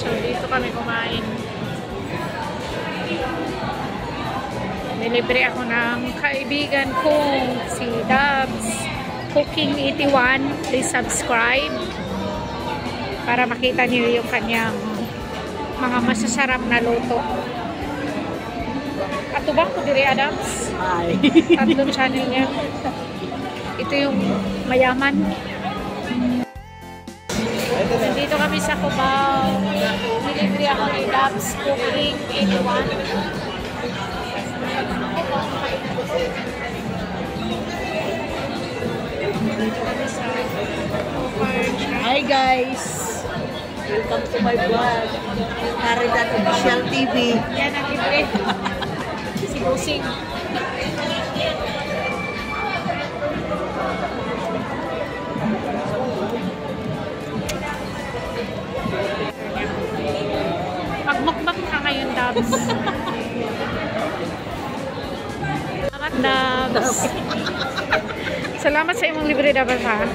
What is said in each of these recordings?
So, dito kami kumain. Nilibre ako ng kaibigan ko, si Dubs Cooking 81. Please subscribe para makita niyo yung kanyang mga masasarap na luto. At bang ko diri, Adams? Ay. Tatlong channel niya. Ito yung mayaman. Nandito kami sa Cubao. Nilibre ako ni Dubs Cooking 81. Hi guys! Welcome to my vlog. Caridat Official TV. Yan ang libre. Si Busing. Magmukbang ka ngayon, Dubs. Salamat, Dubs. Salamat sa imong libre, Dubs, ha?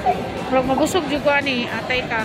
Pero mabusog juga ni atay ka.